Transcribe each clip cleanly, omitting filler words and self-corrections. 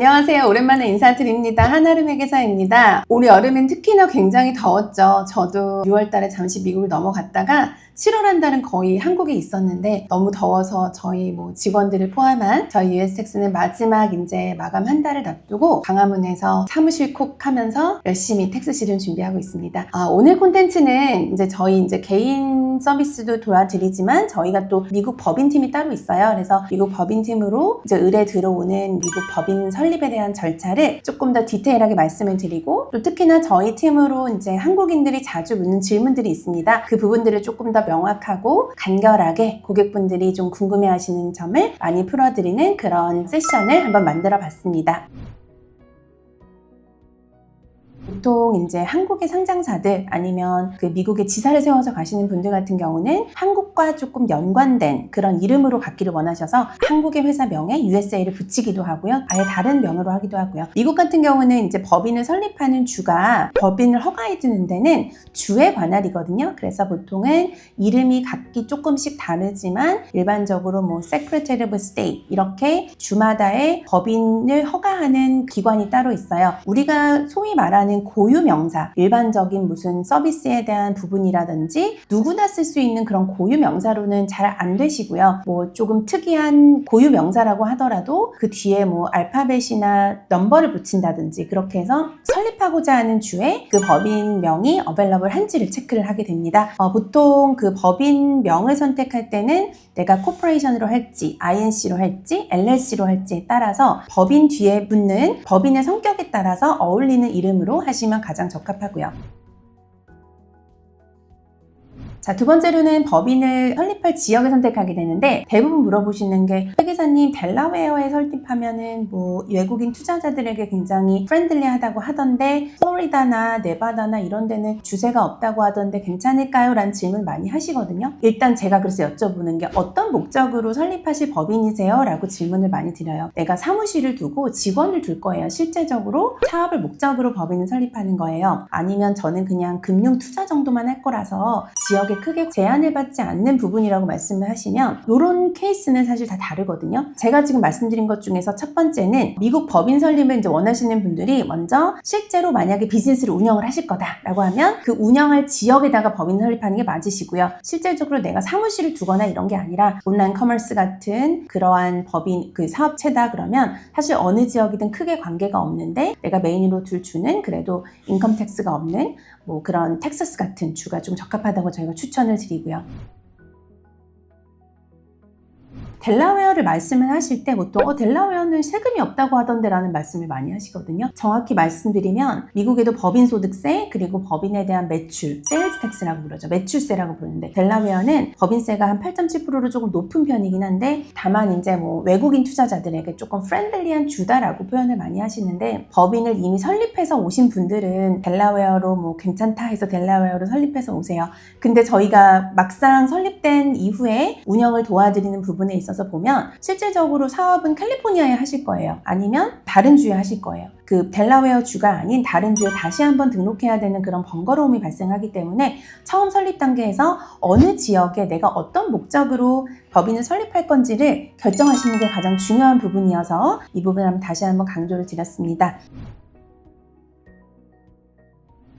안녕하세요. 오랜만에 인사드립니다. 한아름 회계사입니다. 올 여름엔 특히나 굉장히 더웠죠. 저도 6월 달에 잠시 미국을 넘어갔다가 7월 한 달은 거의 한국에 있었는데 너무 더워서 저희 직원들을 포함한 저희 US택스는 마지막 이제 마감 한 달을 앞두고 광화문에서 사무실 콕 하면서 열심히 텍스 시즌 준비하고 있습니다. 오늘 콘텐츠는 이제 저희 이제 개인 서비스도 도와드리지만 저희가 또 미국 법인팀이 따로 있어요. 그래서 미국 법인팀으로 이제 의뢰 들어오는 미국 법인 설립에 대한 절차를 조금 더 디테일하게 말씀을 드리고 또 특히나 저희 팀으로 이제 한국인들이 자주 묻는 질문들이 있습니다. 그 부분들을 조금 더 명확하고 간결하게 고객분들이 좀 궁금해하시는 점을 많이 풀어드리는 그런 세션을 한번 만들어 봤습니다. 보통 이제 한국의 상장사들 아니면 그 미국에 지사를 세워서 가시는 분들 같은 경우는 한국과 조금 연관된 그런 이름으로 갖기를 원하셔서 한국의 회사 명에 USA를 붙이기도 하고요. 아예 다른 명으로 하기도 하고요. 미국 같은 경우는 이제 법인을 설립하는 주가 법인을 허가해 주는 데는 주에 관할이거든요. 그래서 보통은 이름이 각기 조금씩 다르지만 일반적으로 Secretary of State 이렇게 주마다의 법인을 허가하는 기관이 따로 있어요. 우리가 소위 말하는 고유명사, 일반적인 무슨 서비스에 대한 부분이라든지 누구나 쓸 수 있는 그런 고유명사로는 잘 안 되시고요. 조금 특이한 고유명사라고 하더라도 그 뒤에 알파벳이나 넘버를 붙인다든지 그렇게 해서 설립하고자 하는 주에 그 법인명이 available 한지를 체크를 하게 됩니다. 보통 그 법인명을 선택할 때는 내가 코퍼레이션으로 할지, INC로 할지, LLC로 할지에 따라서 법인 뒤에 붙는 법인의 성격에 따라서 어울리는 이름으로 하시면 가장 적합하고요. 자, 두 번째로는 법인을 설립할 지역을 선택하게 되는데 대부분 물어보시는 게 회계사님 델라웨어에 설립하면은 외국인 투자자들에게 굉장히 프렌들리하다고 하던데 플로리다나 네바다나 이런 데는 주세가 없다고 하던데 괜찮을까요? 라는 질문 많이 하시거든요. 일단 제가 그래서 여쭤보는 게 어떤 목적으로 설립하실 법인이세요? 라고 질문을 많이 드려요. 내가 사무실을 두고 직원을 둘 거예요. 실제적으로 사업을 목적으로 법인을 설립하는 거예요. 아니면 저는 그냥 금융 투자 정도만 할 거라서 지역에 크게 제한을 받지 않는 부분이라고 말씀을 하시면 이런 케이스는 사실 다 다르거든요. 제가 지금 말씀드린 것 중에서 첫 번째는 미국 법인 설립을 이제 원하시는 분들이 먼저 실제로 만약에 비즈니스를 운영을 하실 거다라고 하면 그 운영할 지역에다가 법인 설립하는 게 맞으시고요. 실질적으로 내가 사무실을 두거나 이런 게 아니라 온라인 커머스 같은 그러한 법인 그 사업체다 그러면 사실 어느 지역이든 크게 관계가 없는데 내가 메인으로 둘 주는 그래도 인컴 텍스가 없는 그런 텍사스 같은 주가 좀 적합하다고 저희가 추천을 드리고요. 델라웨어를 말씀을 하실 때 보통 델라웨어는 세금이 없다고 하던데 라는 말씀을 많이 하시거든요. 정확히 말씀드리면 미국에도 법인소득세 그리고 법인에 대한 매출, 세일즈 텍스라고 부르죠. 매출세라고 부르는데 델라웨어는 법인세가 한 8.7%로 조금 높은 편이긴 한데 다만 이제 외국인 투자자들에게 조금 프렌들리한 주다라고 표현을 많이 하시는데 법인을 이미 설립해서 오신 분들은 델라웨어로 괜찮다 해서 델라웨어로 설립해서 오세요. 근데 저희가 막상 설립된 이후에 운영을 도와드리는 부분에 있어서 보면 실질적으로 사업은 캘리포니아에 하실 거예요. 아니면 다른 주에 하실 거예요. 그 델라웨어 주가 아닌 다른 주에 다시 한번 등록해야 되는 그런 번거로움이 발생하기 때문에 처음 설립 단계에서 어느 지역에 내가 어떤 목적으로 법인을 설립할 건지를 결정하시는 게 가장 중요한 부분이어서 이 부분을 다시 한번 강조를 드렸습니다.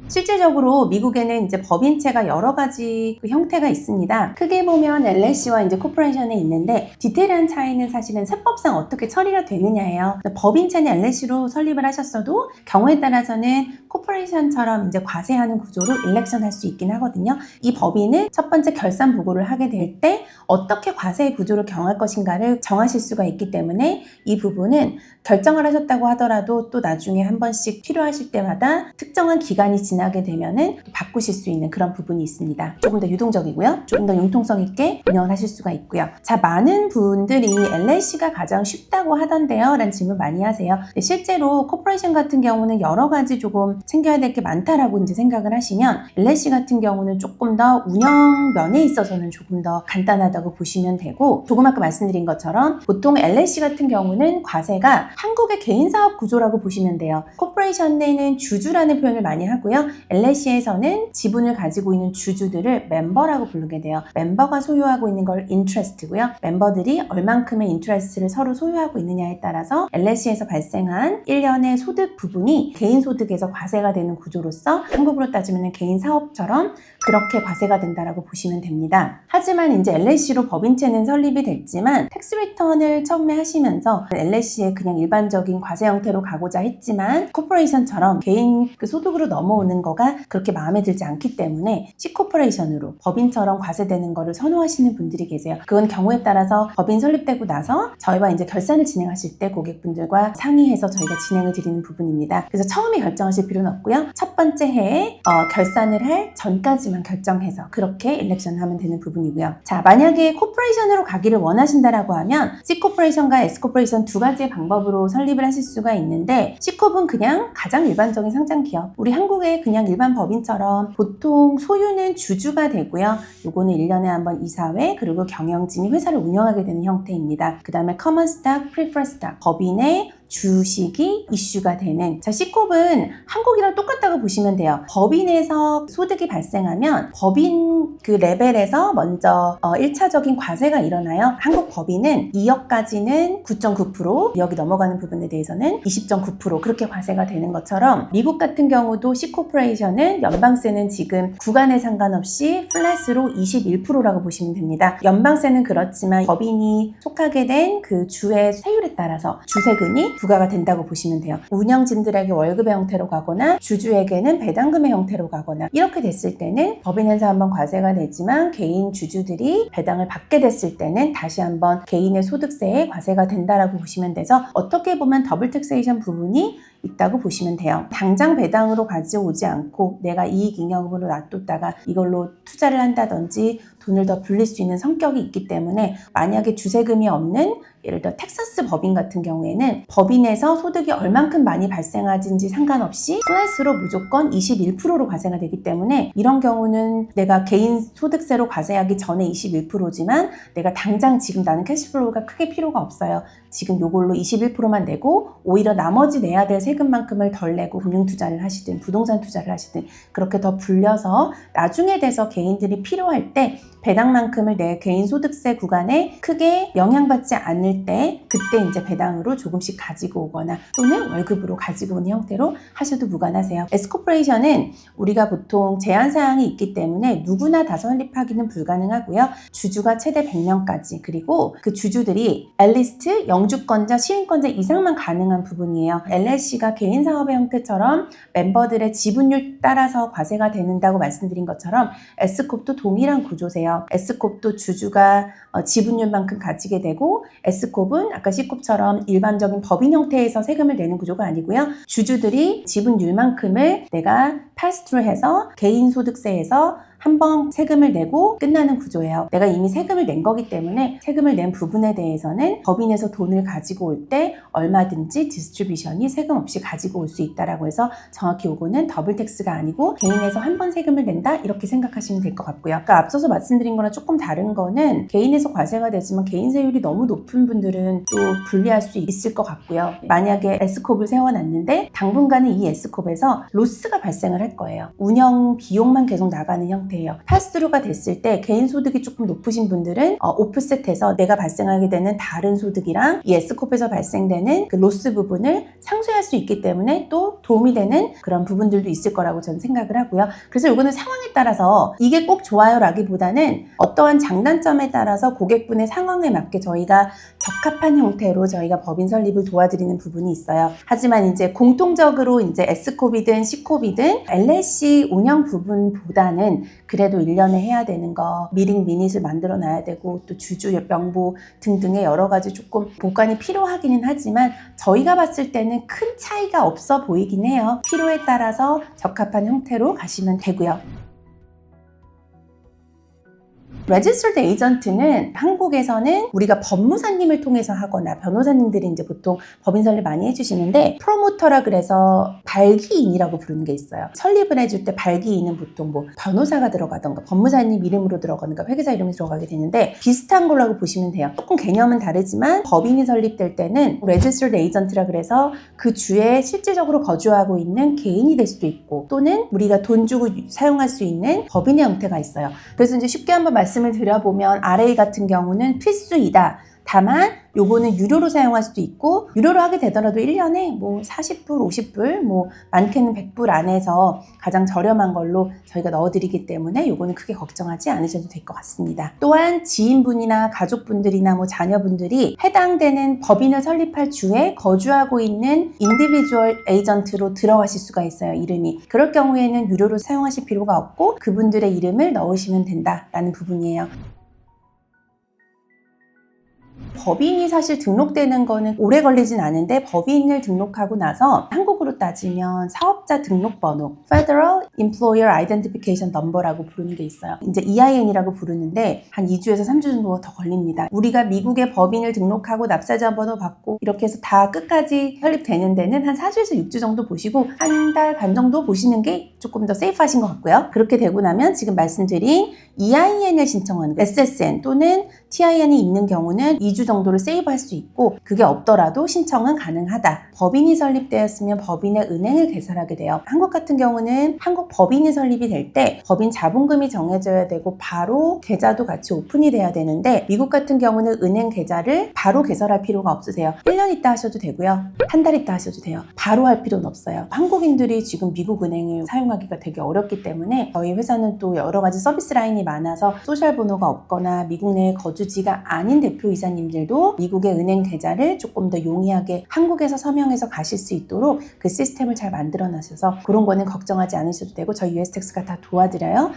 실질적으로 미국에는 이제 법인체가 여러 가지 형태가 있습니다. 크게 보면 LLC와 이제 코퍼레이션이 있는데 디테일한 차이는 사실은 세법상 어떻게 처리가 되느냐예요. 법인체는 LLC로 설립을 하셨어도 경우에 따라서는 코퍼레이션처럼 이제 과세하는 구조로 일렉션 할 수 있긴 하거든요. 이 법인을 첫 번째 결산 보고를 하게 될 때 어떻게 과세 구조를 경할 것인가를 정하실 수가 있기 때문에 이 부분은 결정을 하셨다고 하더라도 또 나중에 한 번씩 필요하실 때마다 특정한 기간이 지나게 되면은 바꾸실 수 있는 그런 부분이 있습니다. 조금 더 유동적이고요. 조금 더 융통성 있게 운영을 하실 수가 있고요. 자, 많은 분들이 LLC가 가장 쉽다고 하던데요 라는 질문 많이 하세요. 실제로 코퍼레이션 같은 경우는 여러 가지 조금 챙겨야 될 게 많다라고 이제 생각을 하시면 LLC 같은 경우는 조금 더 운영 면에 있어서는 조금 더 간단하다고 보시면 되고 조금 아까 말씀드린 것처럼 보통 LLC 같은 경우는 과세가 한국의 개인사업 구조라고 보시면 돼요. 코퍼레이션 내는 주주라는 표현을 많이 하고요. LLC에서는 지분을 가지고 있는 주주들을 멤버라고 부르게 돼요. 멤버가 소유하고 있는 걸 인트레스트고요. 멤버들이 얼만큼의 인트레스트를 서로 소유하고 있느냐에 따라서 LLC에서 발생한 1년의 소득 부분이 개인 소득에서 과세가 되는 구조로서 한국으로 따지면 개인 사업처럼 그렇게 과세가 된다라고 보시면 됩니다. 하지만 이제 LLC로 법인체는 설립이 됐지만 텍스 리턴을 처음에 하시면서 LLC에 그냥 일반적인 과세 형태로 가고자 했지만 코퍼레이션처럼 개인 그 소득으로 넘어오는 거가 그렇게 마음에 들지 않기 때문에 C코퍼레이션으로 법인처럼 과세되는 거를 선호하시는 분들이 계세요. 그건 경우에 따라서 법인 설립되고 나서 저희와 이제 결산을 진행하실 때 고객분들과 상의해서 저희가 진행을 드리는 부분입니다. 그래서 처음에 결정하실 필요는 없고요. 첫 번째 해에 결산을 할 전까지만 결정해서 그렇게 일렉션을 하면 되는 부분이고요. 자, 만약에 코퍼레이션으로 가기를 원하신다라고 하면 C코퍼레이션과 S코퍼레이션 두 가지의 방법으로 설립을 하실 수가 있는데 C코은 그냥 가장 일반적인 상장기업. 우리 한국의 그냥 일반 법인처럼 보통 소유는 주주가 되고요. 요거는 1년에 한번 이사회 그리고 경영진이 회사를 운영하게 되는 형태입니다. 그 다음에 커먼 스탁, 프리퍼런스 스탁, 법인의 주식이 이슈가 되는 자, C코은 한국이랑 똑같다고 보시면 돼요. 법인에서 소득이 발생하면 법인 그 레벨에서 먼저 1차적인 과세가 일어나요. 한국 법인은 2억까지는 9.9%, 2억이 넘어가는 부분에 대해서는 20.9% 그렇게 과세가 되는 것처럼 미국 같은 경우도 C코퍼레이션은 연방세는 지금 구간에 상관없이 플랫으로 21%라고 보시면 됩니다. 연방세는 그렇지만 법인이 속하게 된 그 주의 세율에 따라서 주세금이 부과가 된다고 보시면 돼요. 운영진들에게 월급의 형태로 가거나 주주에게는 배당금의 형태로 가거나 이렇게 됐을 때는 법인에서 한번 과세가 되지만 개인 주주들이 배당을 받게 됐을 때는 다시 한번 개인의 소득세에 과세가 된다라고 보시면 돼서 어떻게 보면 더블 텍세이션 부분이 있다고 보시면 돼요. 당장 배당으로 가져오지 않고 내가 이익 잉여금으로 놔뒀다가 이걸로 투자를 한다든지 돈을 더 불릴 수 있는 성격이 있기 때문에 만약에 주세금이 없는 예를 들어 텍사스 법인 같은 경우에는 법인에서 소득이 얼만큼 많이 발생하는지 상관없이 플랫으로 무조건 21%로 과세가 되기 때문에 이런 경우는 내가 개인 소득세로 과세하기 전에 21%지만 내가 당장 지금 나는 캐시플로우가 크게 필요가 없어요. 지금 요걸로 21%만 내고 오히려 나머지 내야 될 세금만큼을 덜 내고 금융투자를 하시든 부동산 투자를 하시든 그렇게 더 불려서 나중에 돼서 개인들이 필요할 때 배당만큼을 내 개인 소득세 구간에 크게 영향받지 않을 때 그때 이제 배당으로 조금씩 가지고 오거나 또는 월급으로 가지고 오는 형태로 하셔도 무관하세요. S코퍼레이션은 우리가 보통 제한사항이 있기 때문에 누구나 다 설립하기는 불가능하고요. 주주가 최대 100명까지 그리고 그 주주들이 앨리스트 영주권자, 시민권자 이상만 가능한 부분이에요. LLC가 개인 사업의 형태처럼 멤버들의 지분율 따라서 과세가 되는다고 말씀드린 것처럼 S코도 동일한 구조세요. S코도 주주가 지분율만큼 가지게 되고 S코는 아까 C코처럼 일반적인 법인 형태에서 세금을 내는 구조가 아니고요. 주주들이 지분율만큼을 내가 패스트로 해서 개인 소득세에서 한번 세금을 내고 끝나는 구조예요. 내가 이미 세금을 낸 거기 때문에 세금을 낸 부분에 대해서는 법인에서 돈을 가지고 올 때 얼마든지 디스트리뷰션이 세금 없이 가지고 올 수 있다라고 해서 정확히 요거는 더블 텍스가 아니고 개인에서 한 번 세금을 낸다 이렇게 생각하시면 될 것 같고요. 아까 앞서서 말씀드린 거랑 조금 다른 거는 개인에서 과세가 되지만 개인 세율이 너무 높은 분들은 또 불리할 수 있을 것 같고요. 만약에 S코를 세워놨는데 당분간은 이 S코에서 로스가 발생을 할 거예요. 운영 비용만 계속 나가는 형태예요. 파스트루가 됐을 때 개인 소득이 조금 높으신 분들은 오프셋해서 내가 발생하게 되는 다른 소득이랑 이 S코에서 발생되는 그 로스 부분을 상쇄할 수 있기 때문에 또 도움이 되는 그런 부분들도 있을 거라고 저는 생각을 하고요. 그래서 이거는 상황에 따라서 이게 꼭 좋아요라기보다는 어떠한 장단점에 따라서 고객분의 상황에 맞게 저희가 적합한 형태로 저희가 법인 설립을 도와드리는 부분이 있어요. 하지만 이제 공통적으로 이제 S코이든 C코이든 LLC 운영 부분보다는 그래도 1년에 해야 되는 거 미링 미닛을 만들어 놔야 되고 또 주주 명부 등등의 여러 가지 조금 보관이 필요하기는 하지만 저희가 봤을 때는 큰 차이가 없어 보이긴 해요. 필요에 따라서 적합한 형태로 가시면 되고요. Registered Agent는 한국에서는 우리가 법무사님을 통해서 하거나 변호사님들이 이제 보통 법인 설립 많이 해주시는데 프로모터라 그래서 발기인이라고 부르는 게 있어요. 설립을 해줄 때 발기인은 보통 뭐 변호사가 들어가던가 법무사님 이름으로 들어가든가 회계사 이름이 들어가게 되는데 비슷한 걸로 보시면 돼요. 조금 개념은 다르지만 법인이 설립될 때는 Registered Agent라 그래서 그 주에 실질적으로 거주하고 있는 개인이 될 수도 있고 또는 우리가 돈 주고 사용할 수 있는 법인의 형태가 있어요. 그래서 이제 쉽게 한번 말씀을 드려보면 RA 같은 경우는 필수이다. 다만 요거는 유료로 사용할 수도 있고 유료로 하게 되더라도 1년에 뭐 40불, 50불, 뭐 많게는 100불 안에서 가장 저렴한 걸로 저희가 넣어드리기 때문에 요거는 크게 걱정하지 않으셔도 될 것 같습니다. 또한 지인분이나 가족분들이나 뭐 자녀분들이 해당되는 법인을 설립할 주에 거주하고 있는 인디비주얼 에이전트로 들어가실 수가 있어요. 이름이. 그럴 경우에는 유료로 사용하실 필요가 없고 그분들의 이름을 넣으시면 된다라는 부분이에요. 법인이 사실 등록되는 거는 오래 걸리진 않은데 법인을 등록하고 나서 한국으로 따지면 사업자 등록번호 Federal Employer Identification Number라고 부르는 게 있어요. 이제 EIN이라고 부르는데 한 2주에서 3주 정도가 더 걸립니다. 우리가 미국에 법인을 등록하고 납세자 번호 받고 이렇게 해서 다 끝까지 설립되는 데는 한 4주에서 6주 정도 보시고 한 달 반 정도 보시는 게 조금 더 세이프하신 것 같고요. 그렇게 되고 나면 지금 말씀드린 EIN을 신청하는 SSN 또는 TIN이 있는 경우는 2주 정도를 세이브할 수 있고 그게 없더라도 신청은 가능하다. 법인이 설립되었으면 법인의 은행을 개설하게 돼요. 한국 같은 경우는 한국 법인이 설립이 될 때 법인 자본금이 정해져야 되고 바로 계좌도 같이 오픈이 돼야 되는데 미국 같은 경우는 은행 계좌를 바로 개설할 필요가 없으세요. 1년 있다 하셔도 되고요. 한 달 있다 하셔도 돼요. 바로 할 필요는 없어요. 한국인들이 지금 미국 은행을 사용하기가 되게 어렵기 때문에 저희 회사는 또 여러 가지 서비스 라인이 많아서 소셜 번호가 없거나 미국 내에 거주지가 아닌 대표이사님들도 미국의 은행 계좌를 조금 더 용이하게 한국에서 서명해서 가실 수 있도록 그 시스템을 잘 만들어 놔셔서 그런 거는 걱정하지 않으셔도 되고 저희 US택스가 다 도와드려요.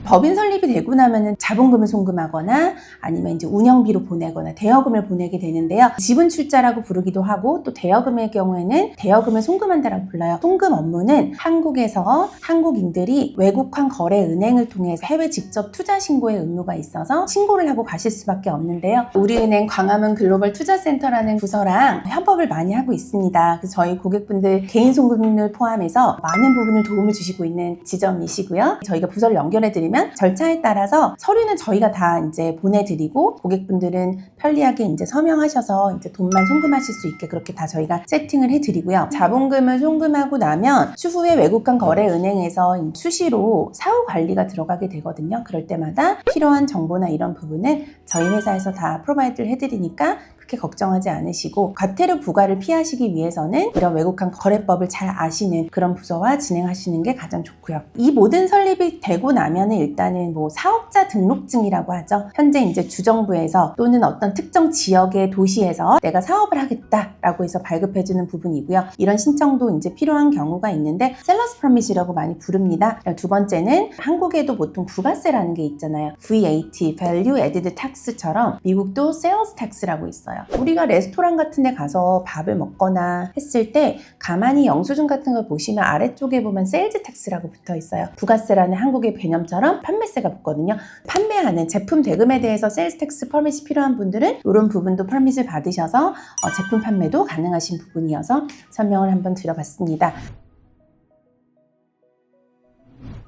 법인 설립이 되고 나면은 자본금을 송금하거나 아니면 이제 운영비로 보내거나 대여금을 보내게 되는데요. 지분 출자라고 부르기도 하고 또 대여금의 경우에는 대여금을 송금한다라고 불러요. 송금 업무는 한국에서 한국인들이 외국환 거래 은행을 통해서 해외 직접 투자 신고의 의무가 있어서 신고를 하고 가실 수밖에 없는데요. 우리은행 광화문 글로벌 투자센터라는 부서랑 협업을 많이 하고 있습니다. 그래서 저희 고객분들 개인 송금을 포함해서 많은 부분을 도움을 주시고 있는 지점이시고요. 저희가 부서를 연결해드리면 절차에 따라서 서류는 저희가 다 이제 보내드리고 고객분들은 편리하게 이제 서명하셔서 이제 돈만 송금하실 수 있게 그렇게 다 저희가 세팅을 해드리고요. 자본금을 송금하고 나면 추후에 외국환 거래 은행에서 수시로 사후 관리가 들어가게 되거든요. 그럴 때마다 필요한 정보나 이런 부분은 저희 회사에서 다 프로바이드를 해드리니까 그렇게 걱정하지 않으시고 과태료 부과를 피하시기 위해서는 이런 외국환 거래법을 잘 아시는 그런 부서와 진행하시는 게 가장 좋고요. 이 모든 설립이 되고 나면은 일단은 뭐 사업자 등록증이라고 하죠. 현재 이제 주정부에서 또는 어떤 특정 지역의 도시에서 내가 사업을 하겠다라고 해서 발급해주는 부분이고요. 이런 신청도 이제 필요한 경우가 있는데 셀러스 퍼밋이라고 많이 부릅니다. 두 번째는 한국에도 보통 부가세라는 게 있잖아요. VAT, Value Added Tax처럼 미국도 Sales Tax라고 있어요. 우리가 레스토랑 같은 데 가서 밥을 먹거나 했을 때 가만히 영수증 같은 걸 보시면 아래쪽에 보면 세일즈 텍스라고 붙어 있어요. 부가세라는 한국의 개념처럼 판매세가 붙거든요. 판매하는 제품 대금에 대해서 세일즈 텍스 퍼밋이 필요한 분들은 이런 부분도 퍼밋을 받으셔서 제품 판매도 가능하신 부분이어서 설명을 한번 드려봤습니다.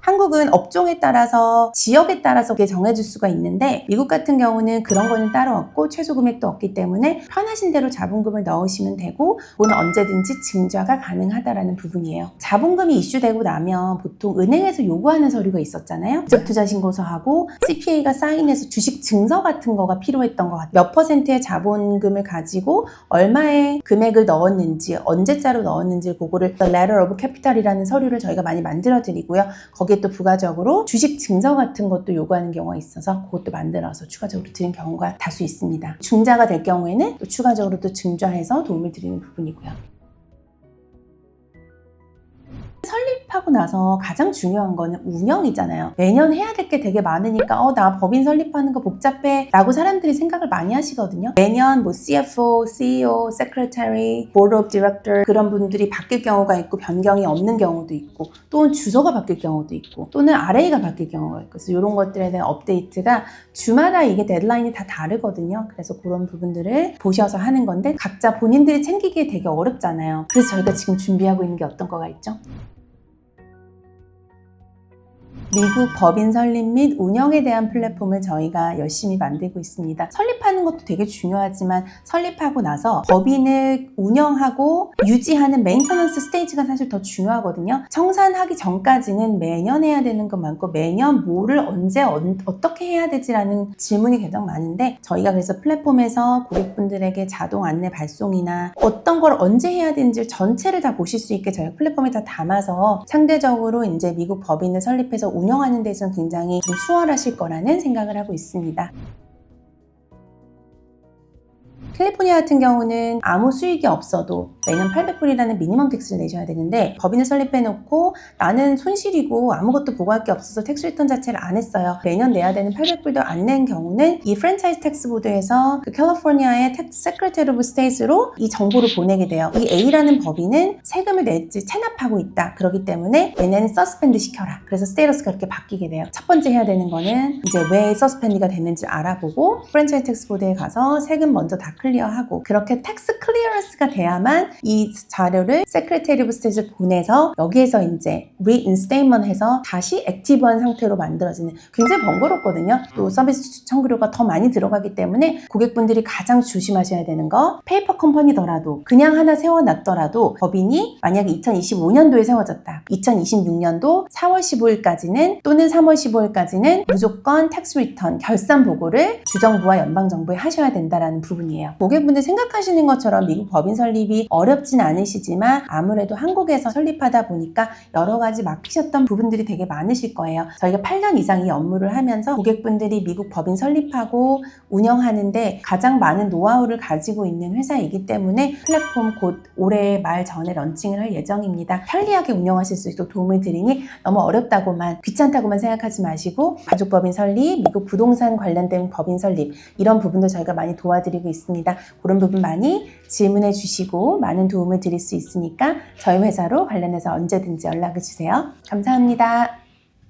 한국은 업종에 따라서 지역에 따라서 그게 정해질 수가 있는데 미국 같은 경우는 그런 거는 따로 없고 최소 금액도 없기 때문에 편하신 대로 자본금을 넣으시면 되고 그건 언제든지 증자가 가능하다라는 부분이에요. 자본금이 이슈되고 나면 보통 은행에서 요구하는 서류가 있었잖아요. 직접투자신고서하고 CPA가 사인해서 주식 증서 같은 거가 필요했던 것 같아요. 몇 퍼센트의 자본금을 가지고 얼마의 금액을 넣었는지 언제자로 넣었는지 그거를 The Letter of Capital이라는 서류를 저희가 많이 만들어 드리고요. 거기에 또 부가적으로 주식 증서 같은 것도 요구하는 경우가 있어서 그것도 만들어서 추가적으로 드린 경우가 다수 있습니다. 중자가 될 경우에는 또 추가적으로 또 증자해서 도움을 드리는 부분이고요. 설립 설립하고 나서 가장 중요한 거는 운영이잖아요. 매년 해야 될 게 되게 많으니까 나 법인 설립하는 거 복잡해 라고 사람들이 생각을 많이 하시거든요. 매년 뭐 CFO, CEO, Secretary, Board of Director 그런 분들이 바뀔 경우가 있고 변경이 없는 경우도 있고 또는 주소가 바뀔 경우도 있고 또는 RA가 바뀔 경우가 있고 그래서 이런 것들에 대한 업데이트가 주마다 이게 데드라인이 다 다르거든요. 그래서 그런 부분들을 보셔서 하는 건데 각자 본인들이 챙기기에 되게 어렵잖아요. 그래서 저희가 지금 준비하고 있는 게 어떤 거가 있죠? 미국 법인 설립 및 운영에 대한 플랫폼을 저희가 열심히 만들고 있습니다. 설립하는 것도 되게 중요하지만 설립하고 나서 법인을 운영하고 유지하는 메인터넌스 스테이지가 사실 더 중요하거든요. 청산하기 전까지는 매년 해야 되는 것 많고 매년 뭐를 언제 어떻게 해야 되지라는 질문이 굉장히 많은데 저희가 그래서 플랫폼에서 고객분들에게 자동 안내 발송이나 어떤 걸 언제 해야 되는지 전체를 다 보실 수 있게 저희가 플랫폼에 다 담아서 상대적으로 이제 미국 법인을 설립해서 운영하는 데서는 굉장히 좀 수월하실 거라는 생각을 하고 있습니다. 캘리포니아 같은 경우는 아무 수익이 없어도 매년 800불이라는 미니멈 텍스를 내셔야 되는데 법인을 설립해놓고 나는 손실이고 아무것도 보고할 게 없어서 텍스 리턴 자체를 안 했어요. 매년 내야 되는 800불도 안 낸 경우는 이 프랜차이즈 텍스 보드에서 그 캘리포니아의 텍스 세크레터리 오브 스테이트로 이 정보를 보내게 돼요. 이 A라는 법인은 세금을 낼지 체납하고 있다. 그렇기 때문에 얘네는 서스펜드 시켜라. 그래서 스테이터스가 그렇게 바뀌게 돼요. 첫 번째 해야 되는 거는 이제 왜 서스펜드가 됐는지 알아보고 프랜차이즈 텍스 보드에 가서 세금 먼저 다 클리어하고 그렇게 텍스 클리어런스가 돼야만 이 자료를 세크레터리 오브 스테이트에 보내서 여기에서 이제 리인스테이먼트 해서 다시 액티브한 상태로 만들어지는 굉장히 번거롭거든요. 또 서비스 청구료가 더 많이 들어가기 때문에 고객분들이 가장 조심하셔야 되는 거 페이퍼 컴퍼니더라도 그냥 하나 세워놨더라도 법인이 만약에 2025년도에 세워졌다. 2026년도 4월 15일까지는 또는 3월 15일까지는 무조건 텍스 리턴 결산 보고를 주정부와 연방정부에 하셔야 된다라는 부분이에요. 고객분들 생각하시는 것처럼 미국 법인 설립이 어렵진 않으시지만 아무래도 한국에서 설립하다 보니까 여러 가지 막히셨던 부분들이 되게 많으실 거예요. 저희가 8년 이상 이 업무를 하면서 고객분들이 미국 법인 설립하고 운영하는데 가장 많은 노하우를 가지고 있는 회사이기 때문에 플랫폼 곧 올해 말 전에 런칭을 할 예정입니다. 편리하게 운영하실 수 있도록 도움을 드리니 너무 어렵다고만 귀찮다고만 생각하지 마시고 가족법인 설립, 미국 부동산 관련된 법인 설립 이런 부분도 저희가 많이 도와드리고 있습니다. 그런 부분 많이 질문해 주시고 많은 도움을 드릴 수 있으니까 저희 회사로 관련해서 언제든지 연락을 주세요. 감사합니다.